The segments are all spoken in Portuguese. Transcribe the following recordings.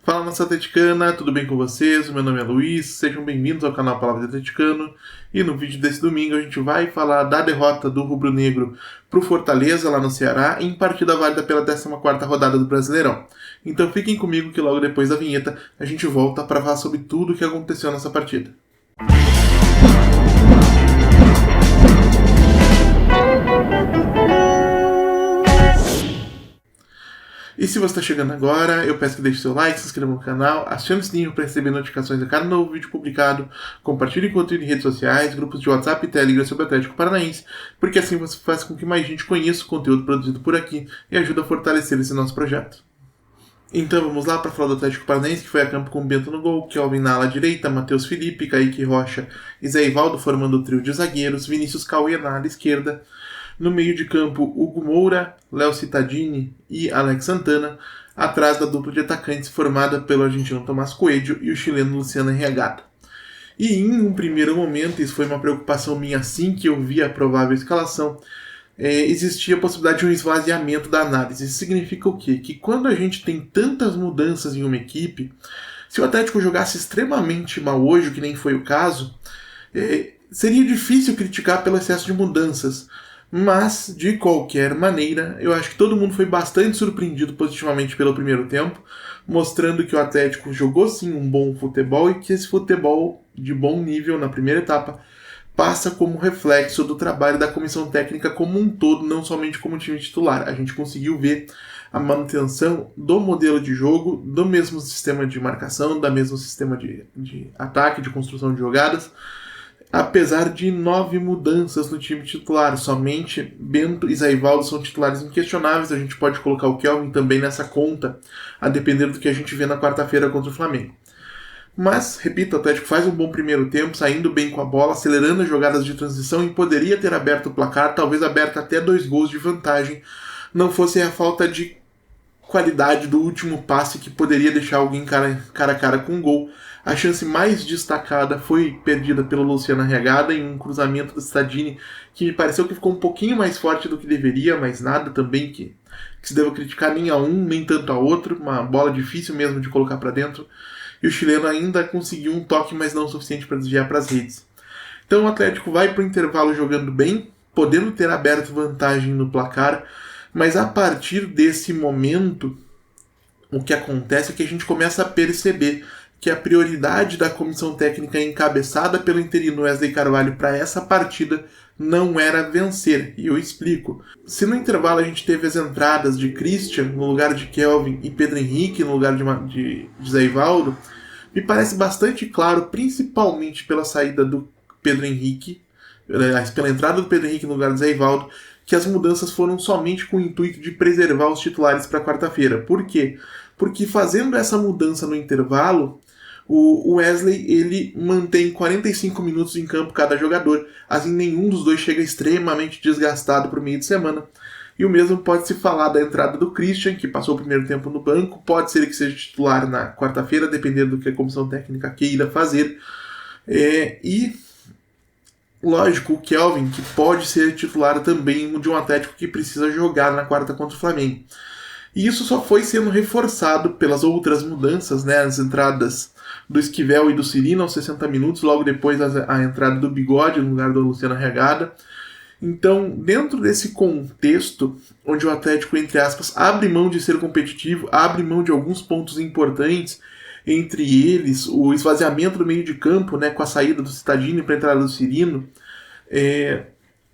Fala, nação atleticana, tudo bem com vocês? O meu nome é Luiz, sejam bem-vindos ao canal Palavra de Atleticano. E no vídeo desse domingo a gente vai falar da derrota do rubro-negro para o Fortaleza, lá no Ceará, em partida válida pela 14ª rodada do Brasileirão. Então fiquem comigo que logo depois da vinheta a gente volta para falar sobre tudo o que aconteceu nessa partida. E se você está chegando agora, eu peço que deixe seu like, se inscreva no canal, acione o sininho para receber notificações a cada novo vídeo publicado, compartilhe conteúdo em redes sociais, grupos de WhatsApp e Telegram sobre o Atlético Paranaense, porque assim você faz com que mais gente conheça o conteúdo produzido por aqui e ajuda a fortalecer esse nosso projeto. Então vamos lá para falar do Atlético Paranaense, que foi a campo com Bento no gol, Kelvin na ala direita, Matheus Felipe, Kaique Rocha e Zé Ivaldo formando o trio de zagueiros, Vinícius Cauê na ala esquerda. No meio de campo, Hugo Moura, Léo Cittadini e Alex Santana, atrás da dupla de atacantes formada pelo argentino Tomás Coelho e o chileno Luciano Arriagada. E em um primeiro momento, isso foi uma preocupação minha assim que eu vi a provável escalação, existia a possibilidade de um esvaziamento da análise. Isso significa o quê? Que quando a gente tem tantas mudanças em uma equipe, se o Atlético jogasse extremamente mal hoje, que nem foi o caso, seria difícil criticar pelo excesso de mudanças. Mas, de qualquer maneira, eu acho que todo mundo foi bastante surpreendido positivamente pelo primeiro tempo, mostrando que o Atlético jogou sim um bom futebol e que esse futebol de bom nível na primeira etapa passa como reflexo do trabalho da comissão técnica como um todo, não somente como time titular. A gente conseguiu ver a manutenção do modelo de jogo, do mesmo sistema de marcação, do mesmo sistema de ataque, de construção de jogadas, apesar de 9 mudanças no time titular. Somente Bento e Zé Ivaldo são titulares inquestionáveis. A gente pode colocar o Kelvin também nessa conta, a depender do que a gente vê na quarta-feira contra o Flamengo. Mas, repito, o Atlético faz um bom primeiro tempo, saindo bem com a bola, acelerando as jogadas de transição e poderia ter aberto o placar, talvez aberto até 2 gols de vantagem, não fosse a falta de qualidade do último passe que poderia deixar alguém cara a cara com um gol. A chance mais destacada foi perdida pelo Luciano Arriagada em um cruzamento do Cittadini, que me pareceu que ficou um pouquinho mais forte do que deveria, mas nada também que se deva criticar nem a um, nem tanto a outro. Uma bola difícil mesmo de colocar para dentro. E o chileno ainda conseguiu um toque, mas não o suficiente para desviar para as redes. Então o Atlético vai para o intervalo jogando bem, podendo ter aberto vantagem no placar, mas a partir desse momento, o que acontece é que a gente começa a perceber que a prioridade da comissão técnica encabeçada pelo interino Wesley Carvalho para essa partida não era vencer, e eu explico. Se no intervalo a gente teve as entradas de Christian no lugar de Kelvin e Pedro Henrique no lugar de Zé Ivaldo, me parece bastante claro, principalmente pela saída do Pedro Henrique, pela entrada do Pedro Henrique no lugar de Zé Ivaldo, que as mudanças foram somente com o intuito de preservar os titulares para quarta-feira. Por quê? Porque fazendo essa mudança no intervalo, o Wesley ele mantém 45 minutos em campo cada jogador, assim nenhum dos dois chega extremamente desgastado para o meio de semana. E o mesmo pode se falar da entrada do Christian, que passou o primeiro tempo no banco, pode ser que seja titular na quarta-feira, dependendo do que a comissão técnica queira fazer. E, lógico, o Kelvin, que pode ser titular também de um Atlético que precisa jogar na quarta contra o Flamengo. E isso só foi sendo reforçado pelas outras mudanças, né? As entradas do Esquivel e do Cirino aos 60 minutos, logo depois a entrada do Bigode no lugar do Luciano Arriagada. Então, dentro desse contexto, onde o Atlético, entre aspas, abre mão de ser competitivo, abre mão de alguns pontos importantes, entre eles o esvaziamento do meio de campo, né, com a saída do Cittadini para a entrada do Cirino,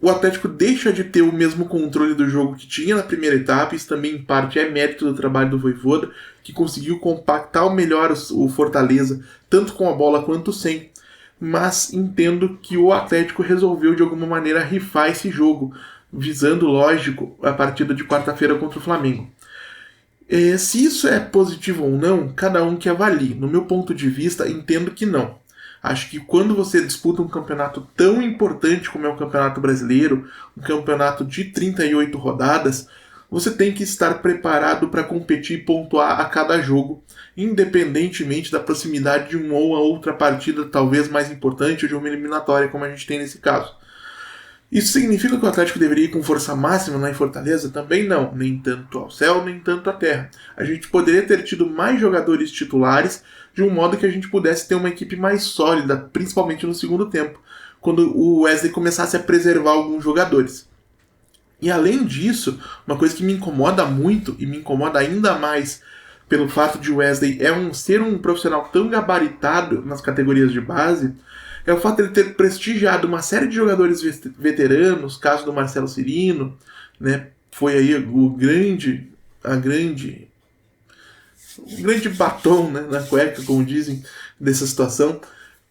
o Atlético deixa de ter o mesmo controle do jogo que tinha na primeira etapa. Isso também, em parte, é mérito do trabalho do Vojvoda, que conseguiu compactar melhor o Fortaleza, tanto com a bola quanto sem. Mas entendo que o Atlético resolveu, de alguma maneira, rifar esse jogo, visando, lógico, a partida de quarta-feira contra o Flamengo. Se isso é positivo ou não, cada um que avalie. No meu ponto de vista, entendo que não. Acho que quando você disputa um campeonato tão importante como é o Campeonato Brasileiro, um campeonato de 38 rodadas, você tem que estar preparado para competir e pontuar a cada jogo, independentemente da proximidade de uma ou outra partida talvez mais importante ou de uma eliminatória, como a gente tem nesse caso. Isso significa que o Atlético deveria ir com força máxima lá em Fortaleza? Também não, nem tanto ao céu, nem tanto à terra. A gente poderia ter tido mais jogadores titulares de um modo que a gente pudesse ter uma equipe mais sólida, principalmente no segundo tempo, quando o Wesley começasse a preservar alguns jogadores. E além disso, uma coisa que me incomoda muito e me incomoda ainda mais pelo fato de Wesley ser um profissional tão gabaritado nas categorias de base, é o fato de ele ter prestigiado uma série de jogadores veteranos, caso do Marcelo Cirino, né? Foi aí o grande batom, né, na cueca, como dizem, dessa situação,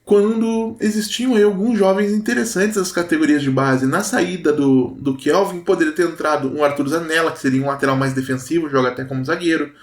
quando existiam aí alguns jovens interessantes nas categorias de base. Na saída do Kelvin, poderia ter entrado um Arthur Zanella, que seria um lateral mais defensivo, joga até como zagueiro.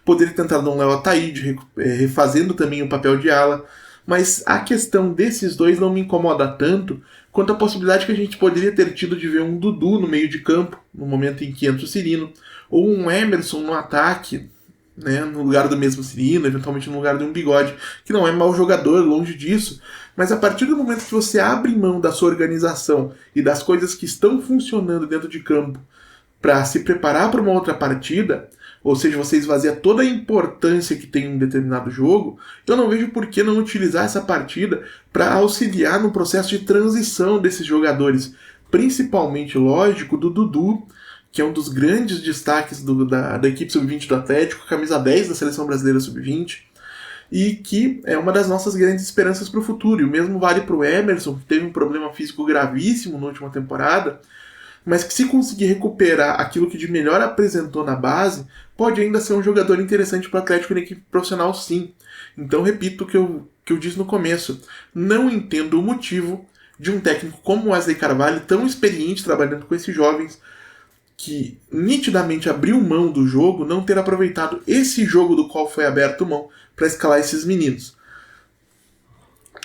Poderia ter entrado um Léo Ataíde, refazendo também o papel de ala. Mas a questão desses dois não me incomoda tanto quanto a possibilidade que a gente poderia ter tido de ver um Dudu no meio de campo, no momento em que entra o Cirino, ou um Emerson no ataque, né, no lugar do mesmo Cirino, eventualmente no lugar de um Bigode, que não é mau jogador, longe disso, mas a partir do momento que você abre mão da sua organização e das coisas que estão funcionando dentro de campo para se preparar para uma outra partida, ou seja, você esvazia toda a importância que tem um determinado jogo, eu não vejo por que não utilizar essa partida para auxiliar no processo de transição desses jogadores, principalmente, lógico, do Dudu, que é um dos grandes destaques da equipe sub-20 do Atlético, camisa 10 da Seleção Brasileira sub-20, e que é uma das nossas grandes esperanças para o futuro. E o mesmo vale para o Emerson, que teve um problema físico gravíssimo na última temporada, mas que se conseguir recuperar aquilo que de melhor apresentou na base, pode ainda ser um jogador interessante para o Atlético na equipe profissional, sim. Então, repito o que eu disse no começo, não entendo o motivo de um técnico como o Wesley Carvalho, tão experiente trabalhando com esses jovens, que nitidamente abriu mão do jogo, não ter aproveitado esse jogo do qual foi aberto mão para escalar esses meninos.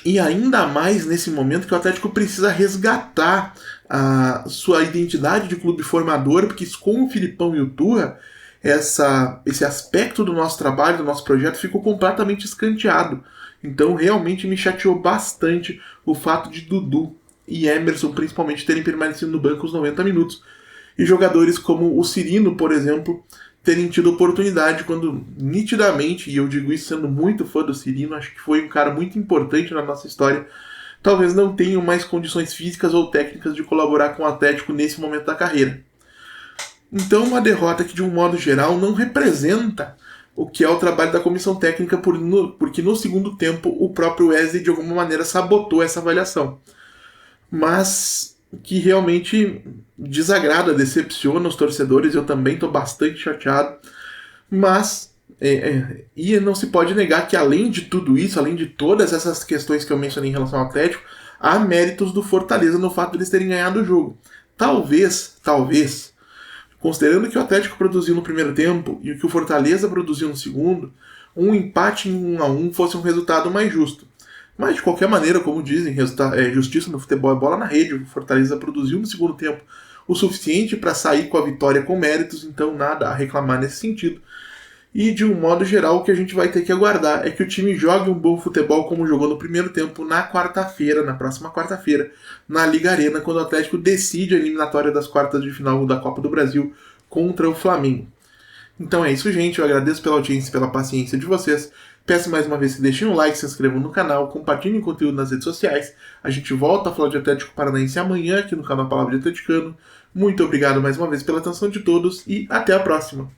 E ainda mais nesse momento que o Atlético precisa resgatar a sua identidade de clube formador, porque com o Filipão e o Turra, esse aspecto do nosso trabalho, do nosso projeto, ficou completamente escanteado. Então realmente me chateou bastante o fato de Dudu e Emerson principalmente terem permanecido no banco os 90 minutos. E jogadores como o Cirino, por exemplo, terem tido oportunidade quando nitidamente, e eu digo isso sendo muito fã do Cirino, acho que foi um cara muito importante na nossa história, talvez não tenham mais condições físicas ou técnicas de colaborar com o Atlético nesse momento da carreira. Então uma derrota que de um modo geral não representa o que é o trabalho da comissão técnica, porque no segundo tempo o próprio Wesley de alguma maneira sabotou essa avaliação. Mas que realmente desagrada, decepciona os torcedores, eu também estou bastante chateado, mas e não se pode negar que além de tudo isso, além de todas essas questões que eu mencionei em relação ao Atlético, há méritos do Fortaleza no fato de eles terem ganhado o jogo. Talvez, considerando que o Atlético produziu no primeiro tempo e o que o Fortaleza produziu no segundo, um empate em 1-1 fosse um resultado mais justo. Mas, de qualquer maneira, como dizem, justiça no futebol é bola na rede. O Fortaleza produziu no segundo tempo o suficiente para sair com a vitória com méritos, então nada a reclamar nesse sentido. E, de um modo geral, o que a gente vai ter que aguardar é que o time jogue um bom futebol como jogou no primeiro tempo na próxima quarta-feira, na Liga Arena, quando o Atlético decide a eliminatória das quartas de final da Copa do Brasil contra o Flamengo. Então é isso, gente. Eu agradeço pela audiência e pela paciência de vocês. Peço mais uma vez que deixem um like, se inscrevam no canal, compartilhem o conteúdo nas redes sociais. A gente volta a falar de Atlético Paranaense amanhã aqui no canal Palavra de Atleticano. Muito obrigado mais uma vez pela atenção de todos e até a próxima.